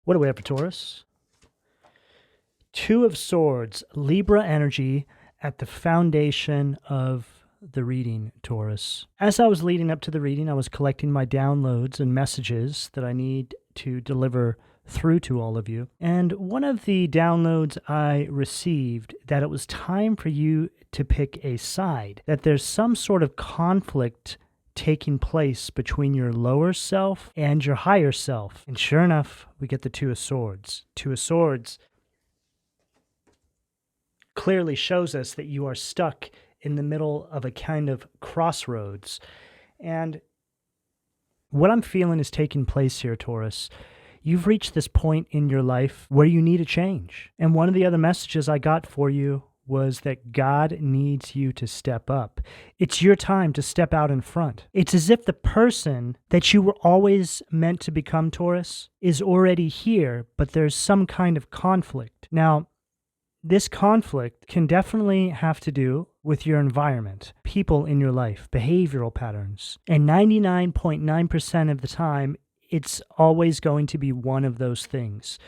What do we have for Taurus? Two of Swords, Libra energy at the foundation of the reading, Taurus. As I was leading up to the reading, I was collecting my downloads and messages that I need to deliver through to all of you. And one of the downloads I received that it was time for you to pick a side, that there's some sort of conflict taking place between your lower self and your higher self. And sure enough, we get the Two of Swords. Two of Swords clearly shows us that you are stuck in the middle of a kind of crossroads. And what I'm feeling is taking place here, Taurus. You've reached this point in your life where you need a change. And one of the other messages I got for you was that God needs you to step up. It's your time to step out in front. It's as if the person that you were always meant to become, Taurus, is already here, but there's some kind of conflict. Now, this conflict can definitely have to do with your environment, people in your life, behavioral patterns. And 99.9% of the time, it's always going to be one of those things.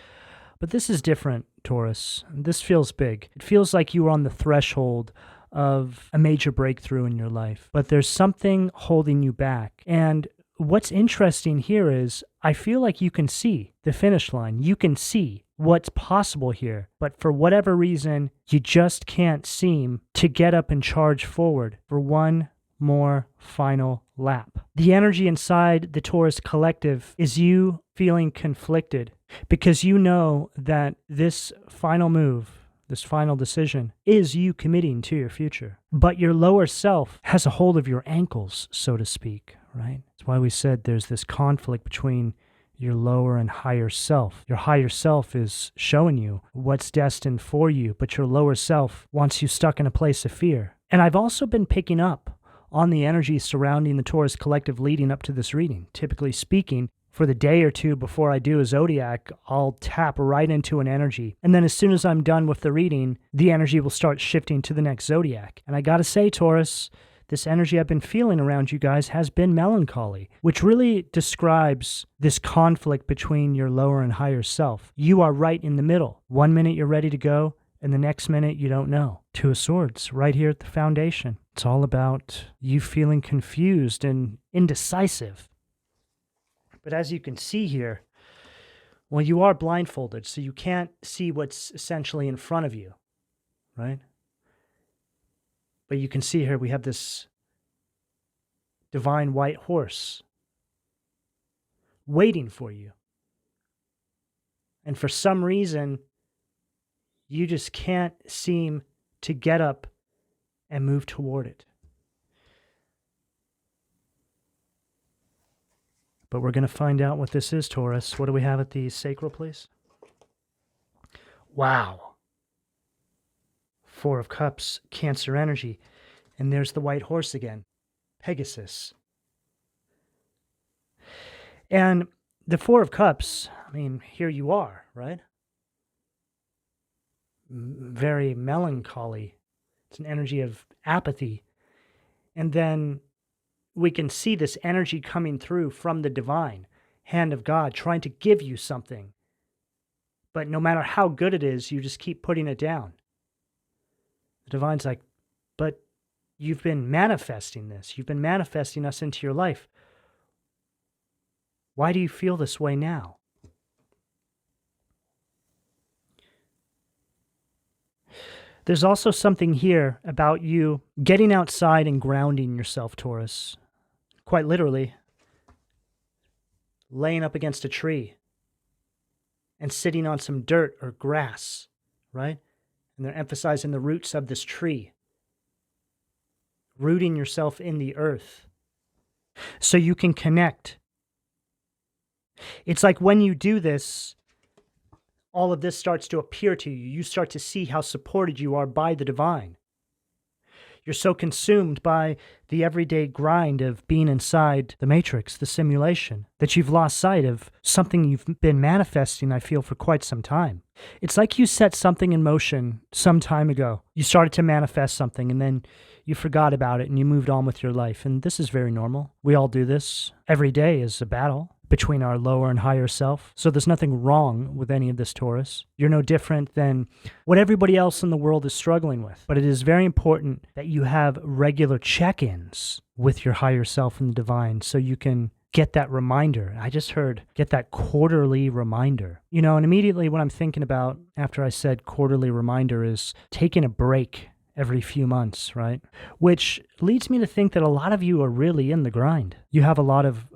But this is different, Taurus. This feels big. It feels like you are on the threshold of a major breakthrough in your life, but there's something holding you back. And what's interesting here is I feel like you can see the finish line. You can see what's possible here, but for whatever reason, you just can't seem to get up and charge forward for one more final lap. The energy inside the Taurus collective is you feeling conflicted because you know that this final move, this final decision, is you committing to your future. But your lower self has a hold of your ankles, so to speak, right? That's why we said there's this conflict between your lower and higher self. Your higher self is showing you what's destined for you, but your lower self wants you stuck in a place of fear. And I've also been picking up on the energy surrounding the Taurus collective leading up to this reading. Typically speaking, for the day or two before I do a zodiac, I'll tap right into an energy. And then as soon as I'm done with the reading, the energy will start shifting to the next zodiac. And I gotta say, Taurus, this energy I've been feeling around you guys has been melancholy, which really describes this conflict between your lower and higher self. You are right in the middle. 1 minute you're ready to go, and the next minute you don't know. Two of Swords, right here at the foundation. It's all about you feeling confused and indecisive. But as you can see here, well, you are blindfolded, so you can't see what's essentially in front of you, right? But you can see here we have this divine white horse waiting for you. And for some reason, you just can't seem to get up and move toward it. But we're going to find out what this is, Taurus. What do we have at the sacral, please? Wow. Four of Cups, Cancer energy. And there's the white horse again, Pegasus. And the Four of Cups, I mean, here you are, right? Very melancholy. It's an energy of apathy. And then we can see this energy coming through from the divine hand of God, trying to give you something. But no matter how good it is, you just keep putting it down. The divine's like, but you've been manifesting this. You've been manifesting us into your life. Why do you feel this way now? There's also something here about you getting outside and grounding yourself, Taurus. Quite literally, laying up against a tree and sitting on some dirt or grass, right? And they're emphasizing the roots of this tree. Rooting yourself in the earth so you can connect. It's like when you do this, all of this starts to appear to you. You start to see how supported you are by the divine. You're so consumed by the everyday grind of being inside the matrix, the simulation, that you've lost sight of something you've been manifesting, I feel, for quite some time. It's like you set something in motion some time ago. You started to manifest something, and then you forgot about it, and you moved on with your life. And this is very normal. We all do this. Every day is a battle. between our lower and higher self. So there's nothing wrong with any of this, Taurus. You're no different than what everybody else in the world is struggling with. But it is very important that you have regular check-ins with your higher self and the divine so you can get that reminder. I just heard get that quarterly reminder. And immediately what I'm thinking about after I said quarterly reminder is taking a break every few months, right? Which leads me to think that a lot of you are really in the grind. You have a lot of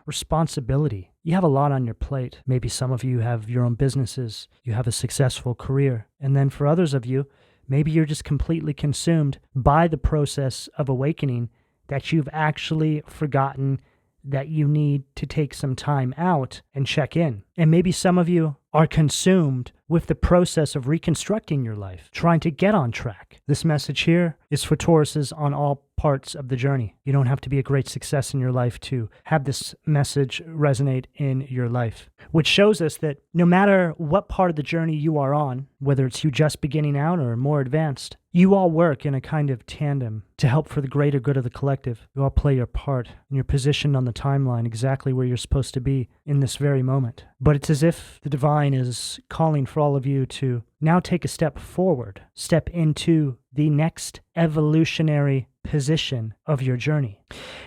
responsibility. You have a lot on your plate. Maybe some of you have your own businesses. You have a successful career. And then for others of you, maybe you're just completely consumed by the process of awakening that you've actually forgotten that you need to take some time out and check in. And maybe some of you are consumed with the process of reconstructing your life, trying to get on track. This message here is for Tauruses on all parts of the journey. You don't have to be a great success in your life to have this message resonate in your life, which shows us that no matter what part of the journey you are on, whether it's you just beginning out or more advanced, you all work in a kind of tandem to help for the greater good of the collective. You all play your part, and you're positioned on the timeline exactly where you're supposed to be in this very moment. But it's as if the divine is calling for all of you to now take a step forward, step into the next evolutionary position of your journey.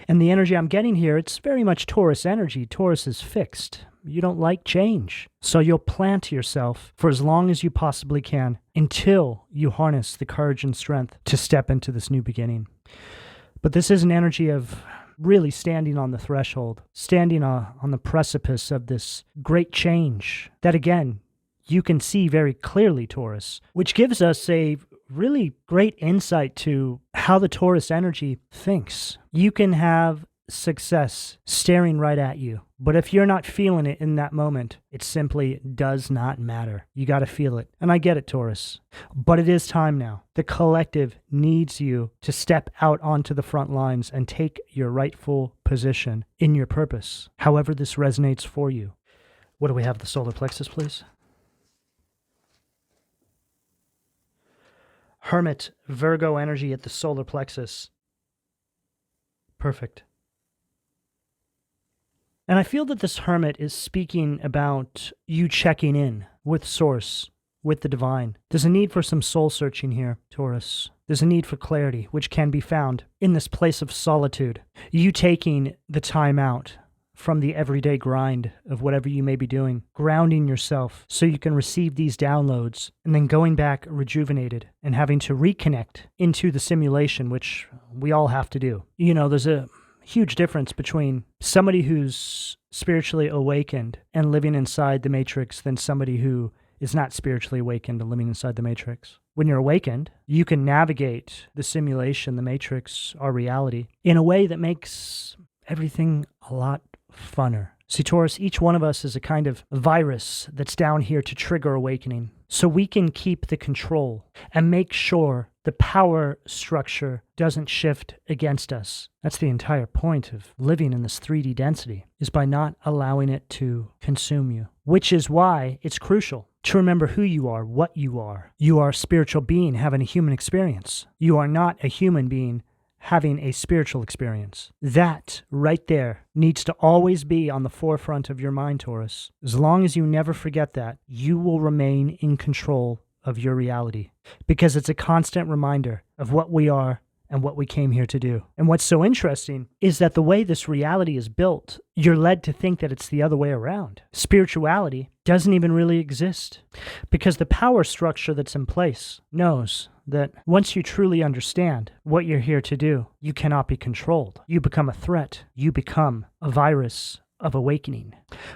And the energy I'm getting here, it's very much Taurus energy. Taurus is fixed. You don't like change. So you'll plant yourself for as long as you possibly can until you harness the courage and strength to step into this new beginning. But this is an energy of really standing on the threshold, standing on the precipice of this great change that, again, you can see very clearly, Taurus, which gives us a really great insight to how the Taurus energy thinks. You can have success staring right at you, but if you're not feeling it in that moment, it simply does not matter. You got to feel it. And I get it, Taurus, but it is time now. The collective needs you to step out onto the front lines and take your rightful position in your purpose, however this resonates for you. What do we have? The solar plexus, please. Hermit, Virgo energy at the solar plexus. Perfect. And I feel that this hermit is speaking about you checking in with Source, with the divine. There's a need for some soul searching here, Taurus. There's a need for clarity, which can be found in this place of solitude. You taking the time out from the everyday grind of whatever you may be doing, grounding yourself so you can receive these downloads, and then going back rejuvenated and having to reconnect into the simulation, which we all have to do. There's a huge difference between somebody who's spiritually awakened and living inside the matrix than somebody who is not spiritually awakened and living inside the matrix. When you're awakened, you can navigate the simulation, the matrix, our reality, in a way that makes everything a lot funner. See, Taurus, each one of us is a kind of virus that's down here to trigger awakening, so we can keep the control and make sure the power structure doesn't shift against us. That's the entire point of living in this 3D density, is by not allowing it to consume you, which is why it's crucial to remember who you are, what you are. You are a spiritual being having a human experience. You are not a human being having a spiritual experience. That right there needs to always be on the forefront of your mind, Taurus. As long as you never forget that, you will remain in control of your reality, because it's a constant reminder of what we are and what we came here to do. And what's so interesting is that the way this reality is built, you're led to think that it's the other way around. Spirituality doesn't even really exist, because the power structure that's in place knows that once you truly understand what you're here to do, you cannot be controlled. You become a threat. You become a virus of awakening.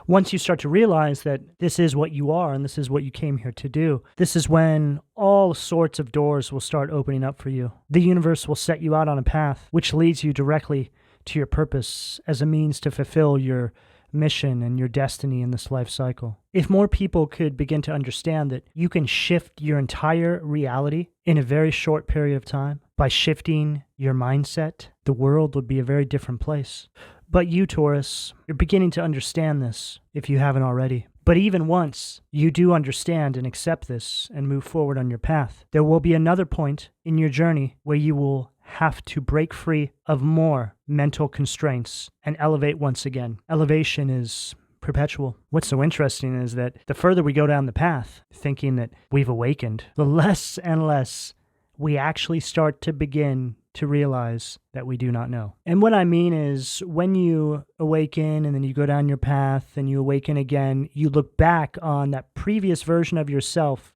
Once you start to realize that this is what you are and this is what you came here to do, this is when all sorts of doors will start opening up for you. The universe will set you out on a path which leads you directly to your purpose as a means to fulfill your mission and your destiny in this life cycle. If more people could begin to understand that you can shift your entire reality in a very short period of time by shifting your mindset, the world would be a very different place. But you, Taurus, you're beginning to understand this if you haven't already. But even once you do understand and accept this and move forward on your path, there will be another point in your journey where you will have to break free of more mental constraints and elevate once again. Elevation is perpetual. What's so interesting is that the further we go down the path, thinking that we've awakened, the less and less we actually start to begin to realize that we do not know. And what I mean is when you awaken and then you go down your path and you awaken again, you look back on that previous version of yourself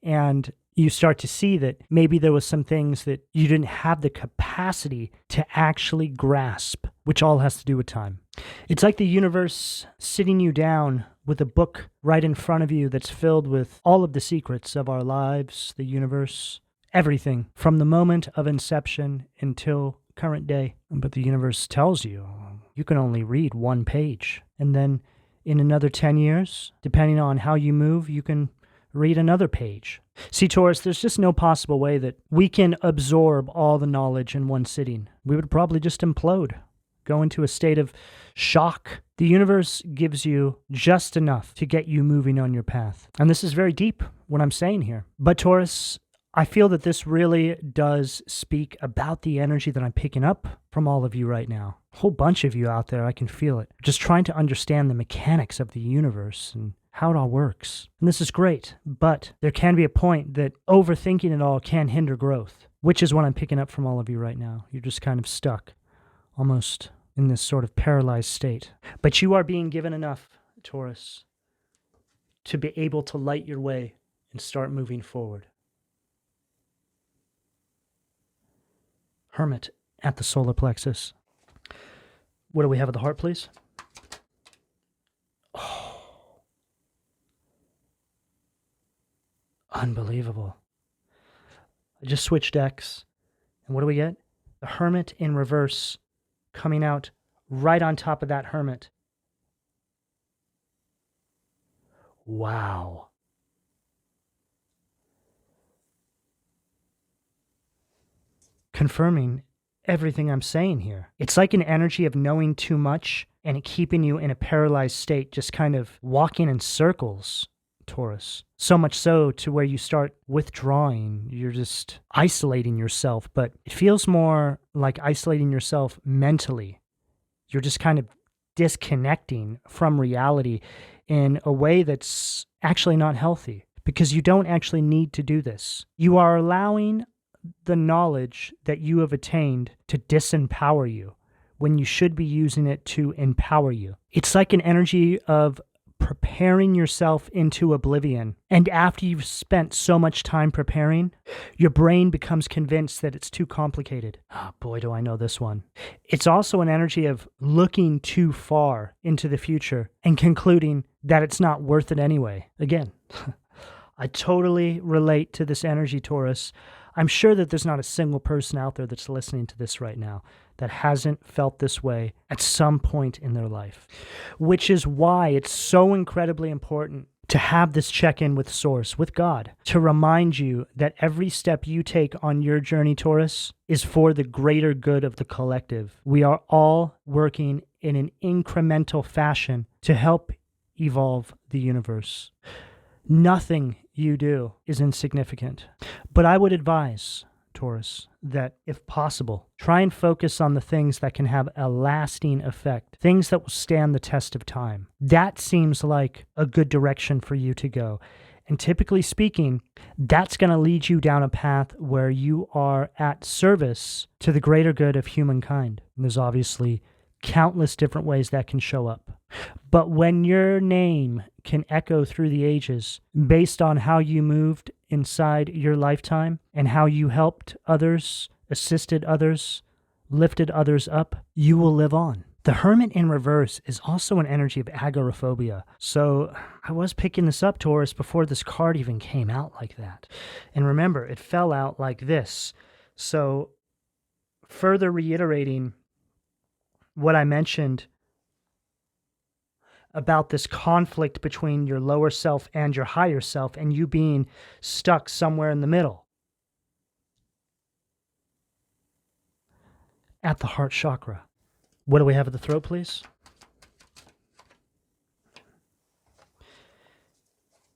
and you start to see that maybe there was some things that you didn't have the capacity to actually grasp, which all has to do with time. It's like the universe sitting you down with a book right in front of you that's filled with all of the secrets of our lives, the universe, everything from the moment of inception until current day. But the universe tells you you can only read one page. And then in another 10 years, depending on how you move, you can read another page. See, Taurus, there's just no possible way that we can absorb all the knowledge in one sitting. We would probably just implode, go into a state of shock. The universe gives you just enough to get you moving on your path. And this is very deep, what I'm saying here. But Taurus, I feel that this really does speak about the energy that I'm picking up from all of you right now. A whole bunch of you out there, I can feel it. Just trying to understand the mechanics of the universe and how it all works. And this is great, but there can be a point that overthinking it all can hinder growth, which is what I'm picking up from all of you right now. You're just kind of stuck, almost in this sort of paralyzed state. But you are being given enough, Taurus, to be able to light your way and start moving forward. Hermit at the solar plexus. What do we have at the heart, please? Oh, unbelievable. I just switched decks, and what do we get? The Hermit in reverse coming out right on top of that Hermit. Wow. Confirming everything I'm saying here. It's like an energy of knowing too much and it keeping you in a paralyzed state, just kind of walking in circles, Taurus. So much so to where you start withdrawing. You're just isolating yourself, but it feels more like isolating yourself mentally. You're just kind of disconnecting from reality in a way that's actually not healthy because you don't actually need to do this. You are allowing the knowledge that you have attained to disempower you when you should be using it to empower you. It's like an energy of preparing yourself into oblivion. And after you've spent so much time preparing, your brain becomes convinced that it's too complicated. Oh, boy, do I know this one. It's also an energy of looking too far into the future and concluding that it's not worth it anyway. Again, I totally relate to this energy, Taurus. I'm sure that there's not a single person out there that's listening to this right now that hasn't felt this way at some point in their life, which is why it's so incredibly important to have this check-in with Source, with God, to remind you that every step you take on your journey, Taurus, is for the greater good of the collective. We are all working in an incremental fashion to help evolve the universe. Nothing you do is insignificant. But I would advise, Taurus, that if possible, try and focus on the things that can have a lasting effect, things that will stand the test of time. That seems like a good direction for you to go. And typically speaking, that's going to lead you down a path where you are at service to the greater good of humankind. And there's obviously countless different ways that can show up. But when your name can echo through the ages based on how you moved inside your lifetime and how you helped others, assisted others, lifted others up, you will live on. The Hermit in reverse is also an energy of agoraphobia. So I was picking this up, Taurus, before this card even came out like that. And remember, it fell out like this. So further reiterating what I mentioned about this conflict between your lower self and your higher self and you being stuck somewhere in the middle. At the heart chakra. What do we have at the throat, please?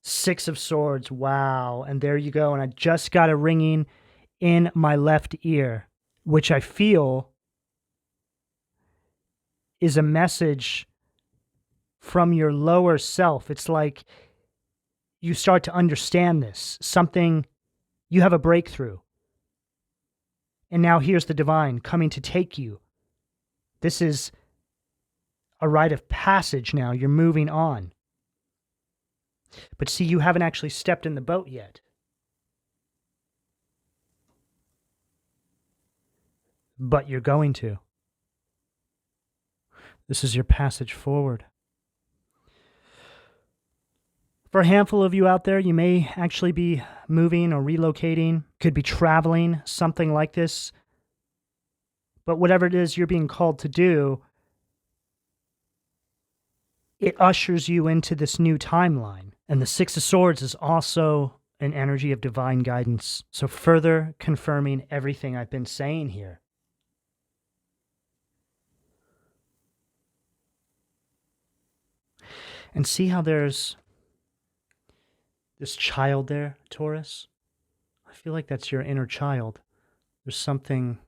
Six of Swords. Wow. And there you go. And I just got a ringing in my left ear, which I feel is a message from your lower self. It's like you start to understand this. Something, you have a breakthrough. And now here's the divine coming to take you. This is a rite of passage now. You're moving on. But see, you haven't actually stepped in the boat yet. But you're going to. This is your passage forward. For a handful of you out there, you may actually be moving or relocating, could be traveling, something like this. But whatever it is you're being called to do, it ushers you into this new timeline. And the Six of Swords is also an energy of divine guidance. So further confirming everything I've been saying here. And see how there's this child there, Taurus? I feel like that's your inner child. There's something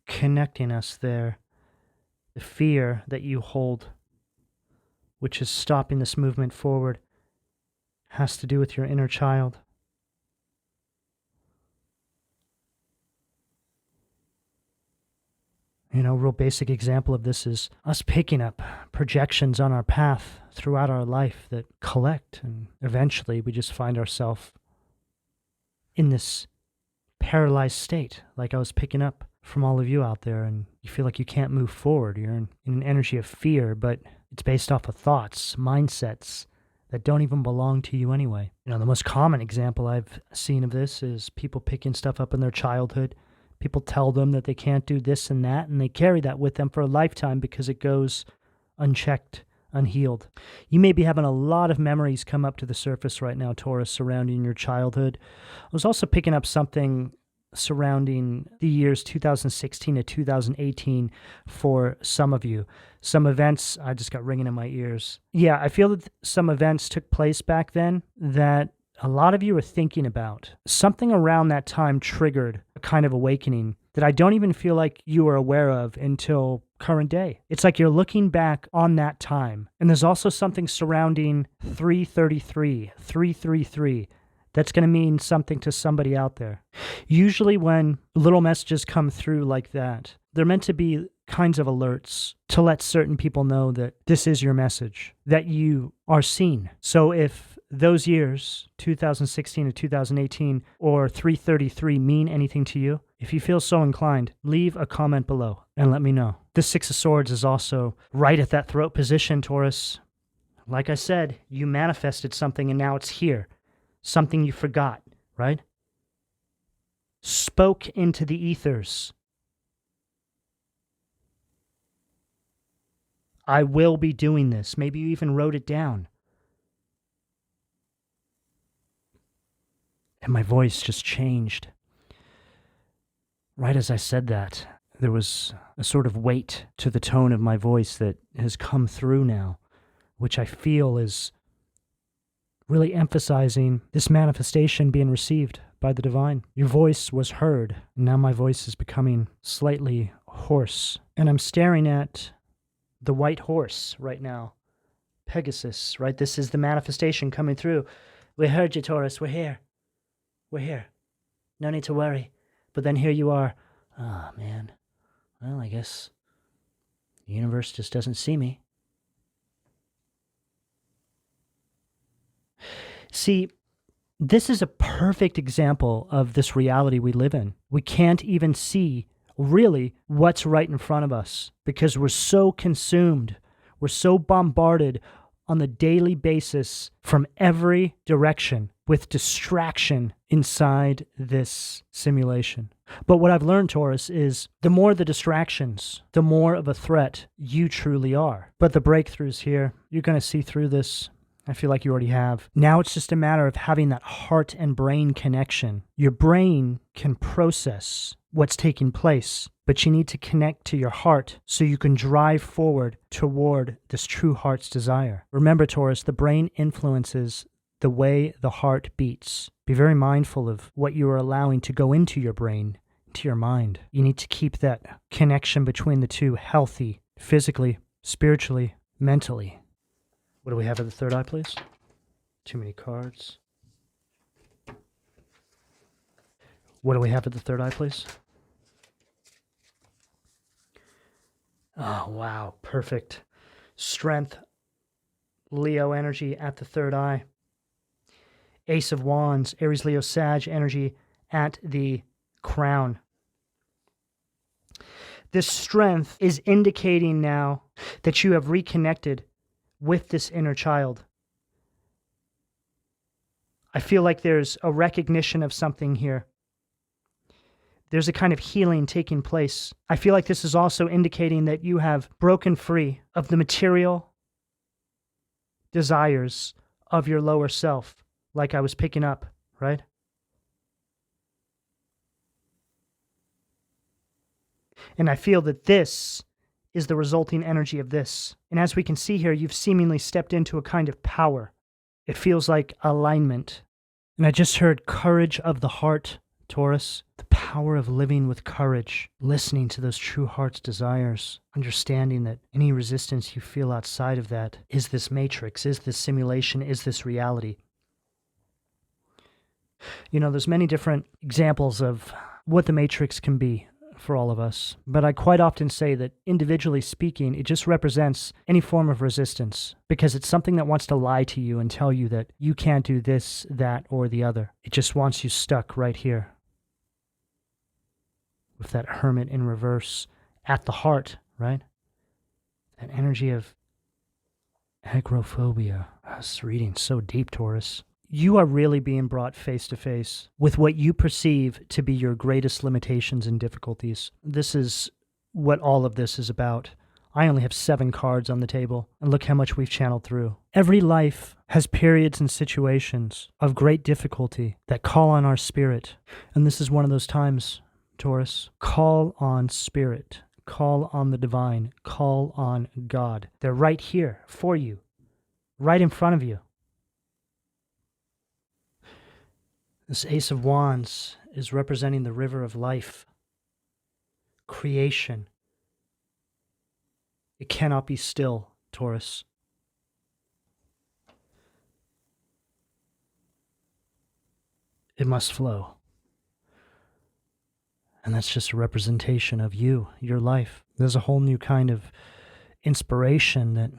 connecting us there. The fear that you hold, which is stopping this movement forward, has to do with your inner child. You know, a real basic example of this is us picking up projections on our path throughout our life that collect, and eventually we just find ourselves in this paralyzed state, like I was picking up from all of you out there, and you feel like you can't move forward. You're in an energy of fear, but it's based off of thoughts, mindsets that don't even belong to you anyway. You know, the most common example I've seen of this is people picking stuff up in their childhood. People tell them that they can't do this and that, and they carry that with them for a lifetime because it goes unchecked, unhealed. You may be having a lot of memories come up to the surface right now, Taurus, surrounding your childhood. I was also picking up something surrounding the years 2016 to 2018 for some of you. Some events, I just got ringing in my ears. Yeah, I feel that some events took place back then that a lot of you are thinking about. Something around that time triggered a kind of awakening that I don't even feel like you were aware of until current day. It's like you're looking back on that time. And there's also something surrounding 333 that's going to mean something to somebody out there. Usually when little messages come through like that, they're meant to be kinds of alerts to let certain people know that this is your message, that you are seen. So if those years, 2016 to 2018 or 333, mean anything to you, if you feel so inclined, leave a comment below and let me know. The Six of Swords is also right at that throat position, Taurus. Like I said, you manifested something and now it's here. Something you forgot, right? Spoke into the ethers. I will be doing this. Maybe you even wrote it down. And my voice just changed. Right as I said that, there was a sort of weight to the tone of my voice that has come through now, which I feel is really emphasizing this manifestation being received by the divine. Your voice was heard. Now my voice is becoming slightly hoarse. And I'm staring at the white horse right now. Pegasus, right? This is the manifestation coming through. We heard you, Taurus. We're here. We're here. No need to worry. But then here you are. Oh, man. Well, I guess the universe just doesn't see me. See, this is a perfect example of this reality we live in. We can't even see really what's right in front of us because we're so consumed, we're so bombarded on the daily basis from every direction with distraction inside this simulation. But what I've learned, Taurus, is the more the distractions, the more of a threat you truly are. But the breakthrough's here. You're going to see through this. I feel like you already have. Now it's just a matter of having that heart and brain connection. Your brain can process what's taking place, but you need to connect to your heart so you can drive forward toward this true heart's desire. Remember, Taurus, the brain influences the way the heart beats. Be very mindful of what you are allowing to go into your brain to your mind. You need to keep that connection between the two healthy, physically, spiritually, mentally. What do we have at the third eye, please? Too many cards. What do we have at the third eye, please? Oh, wow. Perfect. Strength, Leo energy at the third eye. Ace of Wands, Aries, Leo, Sag energy at the crown. This strength is indicating now that you have reconnected with this inner child. I feel like there's a recognition of something here. There's a kind of healing taking place. I feel like this is also indicating that you have broken free of the material desires of your lower self, like I was picking up, right? And I feel that this is the resulting energy of this. And as we can see here, you've seemingly stepped into a kind of power. It feels like alignment. And I just heard courage of the heart, Taurus. The power of living with courage, listening to those true heart's desires, understanding that any resistance you feel outside of that is this matrix, is this simulation, is this reality. You know, there's many different examples of what the matrix can be for all of us, but I quite often say that individually speaking, it just represents any form of resistance because it's something that wants to lie to you and tell you that you can't do this, that, or the other. It just wants you stuck right here with that hermit in reverse at the heart, right? That energy of agoraphobia. This reading so deep, Taurus. You are really being brought face to face with what you perceive to be your greatest limitations and difficulties. This is what all of this is about. I only have 7 cards on the table, and look how much we've channeled through. Every life has periods and situations of great difficulty that call on our spirit, and this is one of those times, Taurus. Call on spirit, call on the divine, call on God. They're right here for you, right in front of you. This Ace of Wands is representing the river of life, creation. It cannot be still, Taurus. It must flow. And that's just a representation of you, your life. There's a whole new kind of inspiration that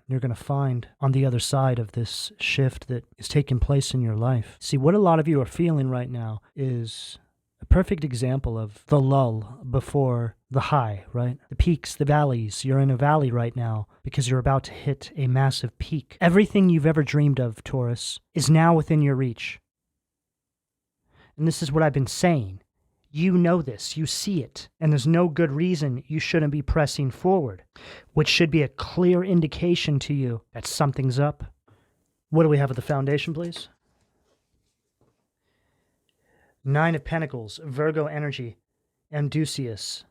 you're going to find on the other side of this shift that is taking place in your life. See, what a lot of you are feeling right now is a perfect example of the lull before the high, right? The peaks, the valleys. You're in a valley right now because you're about to hit a massive peak. Everything you've ever dreamed of, Taurus, is now within your reach. And this is what I've been saying. You know this, you see it, and there's no good reason you shouldn't be pressing forward, which should be a clear indication to you that something's up. What do we have at the foundation, please? 9 of Pentacles, Virgo energy, Amdusius.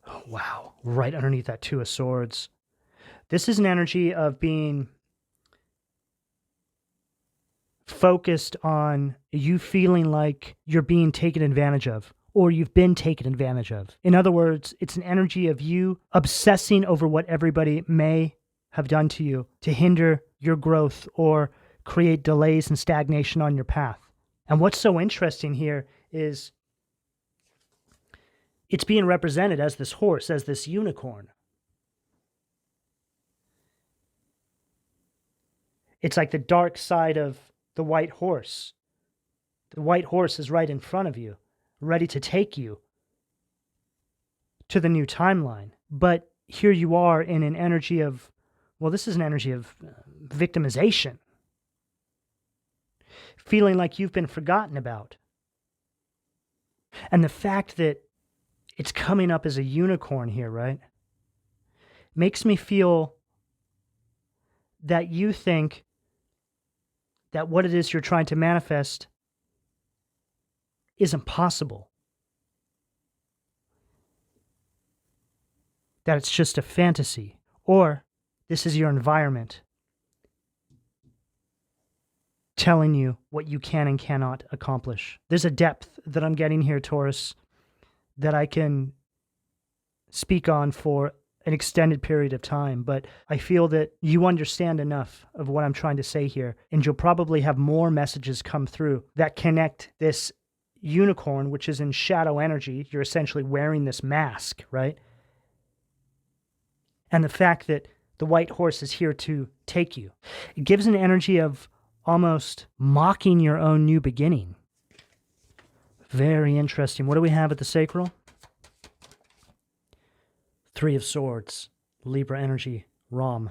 Oh, wow, right underneath that 2 of Swords. This is an energy of being focused on you feeling like you're being taken advantage of, or you've been taken advantage of. In other words, it's an energy of you obsessing over what everybody may have done to you to hinder your growth or create delays and stagnation on your path. And what's so interesting here is it's being represented as this horse, as this unicorn. It's like the dark side of the white horse. The white horse is right in front of you, ready to take you to the new timeline. But here you are in an energy of, well, this is an energy of victimization. Feeling like you've been forgotten about. And the fact that it's coming up as a unicorn here, right, makes me feel that you think that what it is you're trying to manifest isn't possible. That it's just a fantasy. Or this is your environment telling you what you can and cannot accomplish. There's a depth that I'm getting here, Taurus, that I can speak on for an extended period of time, but I feel that you understand enough of what I'm trying to say here, and you'll probably have more messages come through that connect this unicorn, which is in shadow energy. You're essentially wearing this mask, right? And the fact that the white horse is here to take you. It gives an energy of almost mocking your own new beginning. Very interesting. What do we have at the sacral? Three of Swords, Libra energy, Ram.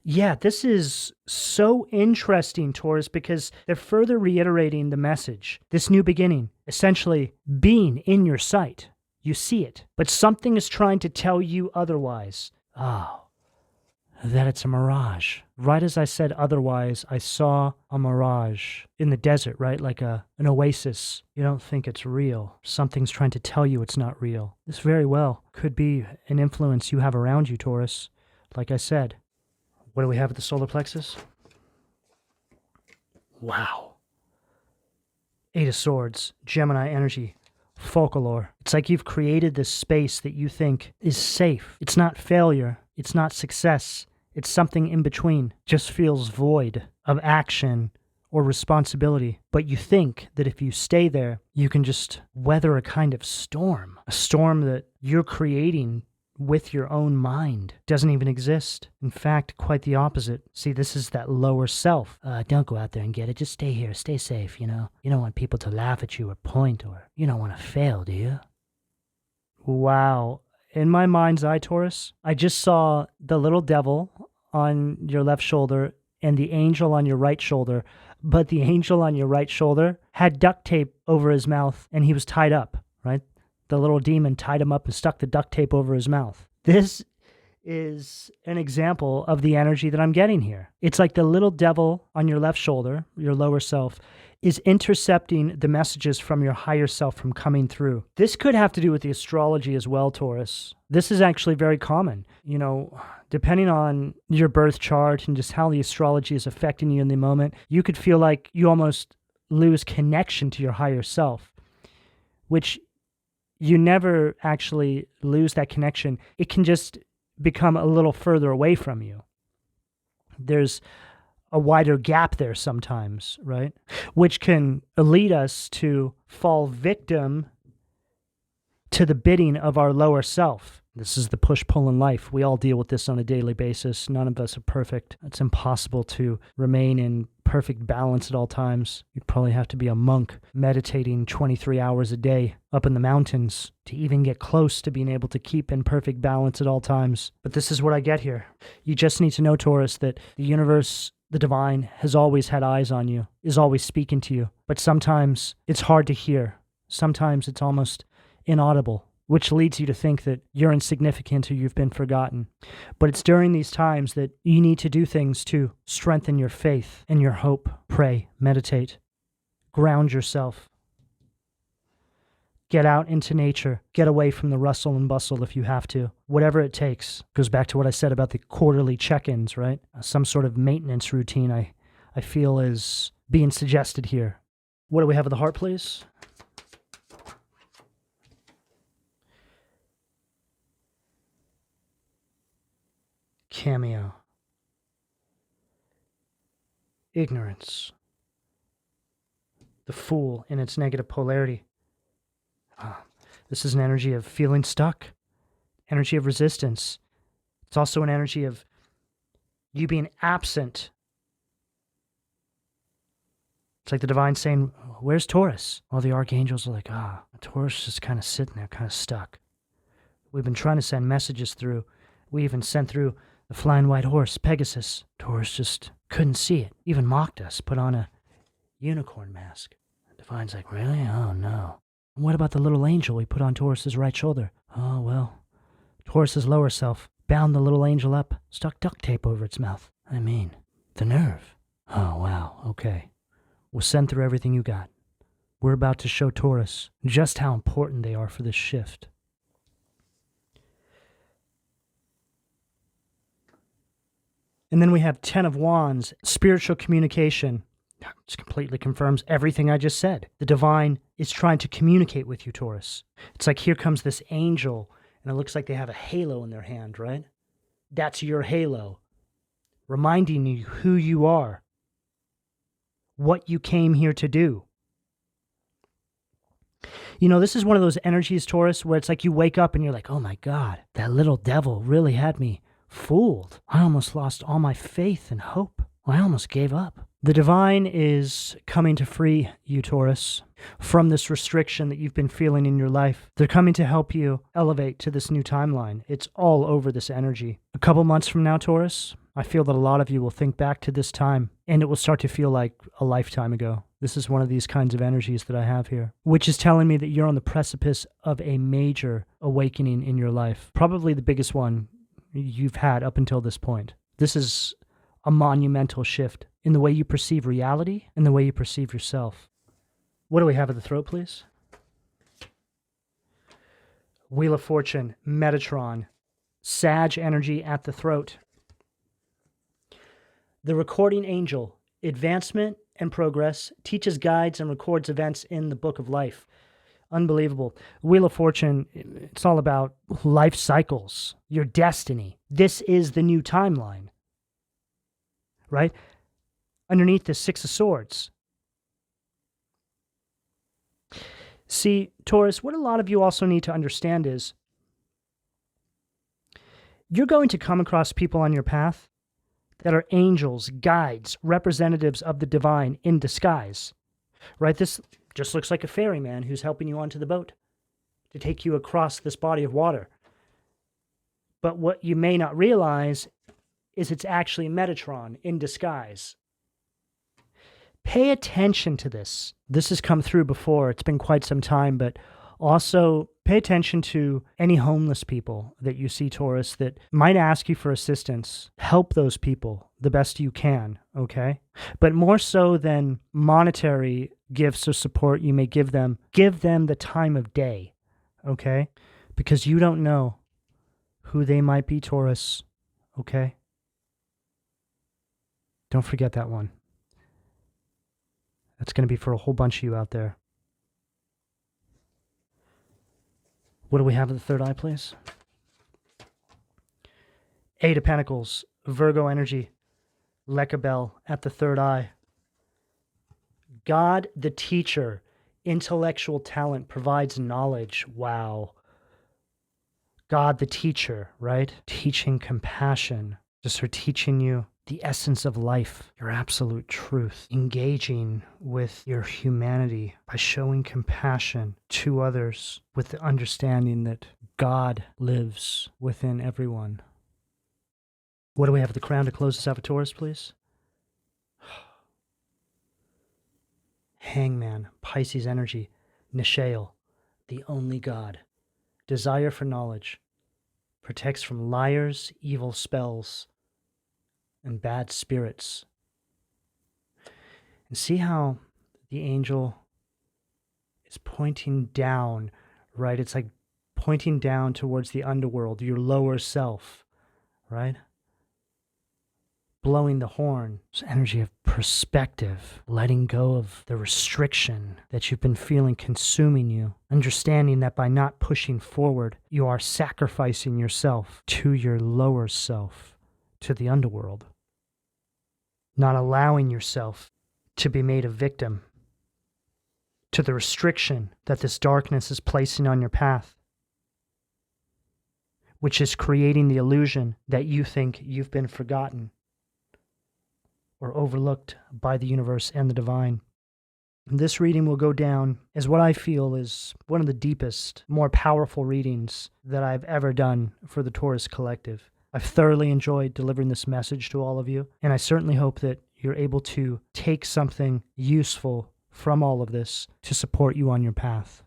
Yeah, this is so interesting, Taurus, because they're further reiterating the message. This new beginning, essentially being in your sight. You see it, but something is trying to tell you otherwise. Oh, that it's a mirage. Right as I said otherwise, I saw a mirage in the desert, right? Like an oasis. You don't think it's real. Something's trying to tell you it's not real. This very well could be an influence you have around you, Taurus. Like I said. What do we have at the solar plexus? Wow. Eight of Swords, Gemini energy, folklore. It's like you've created this space that you think is safe. It's not failure. It's not success. It's something in between. Just feels void of action or responsibility. But you think that if you stay there, you can just weather a kind of storm. A storm that you're creating with your own mind. Doesn't even exist. In fact, quite the opposite. See, this is that lower self. Don't go out there and get it. Just stay here. Stay safe, you know? You don't want people to laugh at you or point, or you don't want to fail, do you? Wow. In my mind's eye, Taurus, I just saw the little devil on your left shoulder and the angel on your right shoulder, but the angel on your right shoulder had duct tape over his mouth and he was tied up, right? The little demon tied him up and stuck the duct tape over his mouth. This is an example of the energy that I'm getting here. It's like the little devil on your left shoulder, your lower self, is intercepting the messages from your higher self from coming through. This could have to do with the astrology as well, Taurus. This is actually very common. You know, depending on your birth chart and just how the astrology is affecting you in the moment, you could feel like you almost lose connection to your higher self, which you never actually lose that connection. It can just become a little further away from you. There's a wider gap there sometimes, right? Which can lead us to fall victim to the bidding of our lower self. This is the push-pull in life. We all deal with this on a daily basis. None of us are perfect. It's impossible to remain in perfect balance at all times. You'd probably have to be a monk meditating 23 hours a day up in the mountains to even get close to being able to keep in perfect balance at all times. But this is what I get here. You just need to know, Taurus, that the universe, the divine, has always had eyes on you, is always speaking to you. But sometimes it's hard to hear. Sometimes it's almost inaudible, which leads you to think that you're insignificant or you've been forgotten. But it's during these times that you need to do things to strengthen your faith and your hope. Pray, meditate, ground yourself. Get out into nature. Get away from the rustle and bustle if you have to. Whatever it takes. Goes back to what I said about the quarterly check-ins, right? Some sort of maintenance routine I feel is being suggested here. What do we have at the heart, please? Cameo. Ignorance. The Fool in its negative polarity. This is an energy of feeling stuck. Energy of resistance. It's also an energy of you being absent. It's like the divine saying, where's Taurus? All the archangels are like, Taurus is kind of sitting there, kind of stuck. We've been trying to send messages through. We even sent through the flying white horse, Pegasus. Taurus just couldn't see it. Even mocked us, put on a unicorn mask. The divine's like, really? Oh, no. And what about the little angel we put on Taurus's right shoulder? Oh, well, Taurus's lower self bound the little angel up, stuck duct tape over its mouth. I mean, the nerve. Oh, wow, okay. We'll send through everything you got. We're about to show Taurus just how important they are for this shift. And then we have 10 of Wands, spiritual communication. This completely confirms everything I just said. The divine is trying to communicate with you, Taurus. It's like here comes this angel, and it looks like they have a halo in their hand, right? That's your halo, reminding you who you are, what you came here to do. You know, this is one of those energies, Taurus, where it's like you wake up and you're like, oh my God, that little devil really had me fooled. I almost lost all my faith and hope. I almost gave up. The divine is coming to free you, Taurus, from this restriction that you've been feeling in your life. They're coming to help you elevate to this new timeline. It's all over this energy. A couple months from now, Taurus, I feel that a lot of you will think back to this time, and it will start to feel like a lifetime ago. This is one of these kinds of energies that I have here, which is telling me that you're on the precipice of a major awakening in your life, probably the biggest one you've had up until this point. This is a monumental shift in the way you perceive reality and the way you perceive yourself. What do we have at the throat, please? Wheel of Fortune, Metatron, Sag energy at the throat. The recording angel, advancement and progress, teaches, guides, and records events in the book of life. Unbelievable. Wheel of Fortune, it's all about life cycles, your destiny. This is the new timeline, right? Underneath the Six of Swords. See, Taurus, what a lot of you also need to understand is you're going to come across people on your path that are angels, guides, representatives of the divine in disguise, right? This just looks like a ferryman who's helping you onto the boat to take you across this body of water. But what you may not realize is it's actually Metatron in disguise. Pay attention to this. This has come through before. It's been quite some time, but also pay attention to any homeless people that you see, Taurus, that might ask you for assistance. Help those people the best you can, okay? But more so than monetary gifts or support you may give them the time of day, okay? Because you don't know who they might be, Taurus, okay? Don't forget that one. That's going to be for a whole bunch of you out there. What do we have at the third eye, please? Eight of Pentacles, Virgo energy, Lekabel at the third eye. God, the teacher, intellectual talent provides knowledge. Wow. God, the teacher, right? Teaching compassion. Just her teaching you the essence of life, your absolute truth, engaging with your humanity by showing compassion to others with the understanding that God lives within everyone. What do we have at the crown to close this out for Taurus, please? Hangman, Pisces energy, Nishael, the only God. Desire for knowledge, protects from liars, evil spells, and bad spirits. And see how the angel is pointing down, right? It's like pointing down towards the underworld, your lower self, right? Blowing the horn. It's energy of perspective, letting go of the restriction that you've been feeling consuming you, understanding that by not pushing forward, you are sacrificing yourself to your lower self, to the underworld. Not allowing yourself to be made a victim to the restriction that this darkness is placing on your path, which is creating the illusion that you think you've been forgotten or overlooked by the universe and the divine. This reading will go down as what I feel is one of the deepest, more powerful readings that I've ever done for the Taurus Collective. I've thoroughly enjoyed delivering this message to all of you, and I certainly hope that you're able to take something useful from all of this to support you on your path.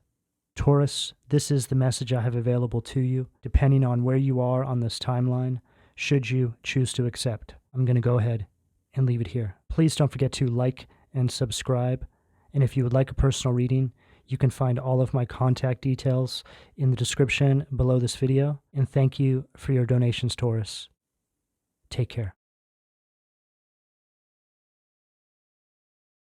Taurus, this is the message I have available to you, depending on where you are on this timeline, should you choose to accept. I'm going to go ahead and leave it here. Please don't forget to like and subscribe, and if you would like a personal reading, you can find all of my contact details in the description below this video. And thank you for your donations, Taurus. Take care.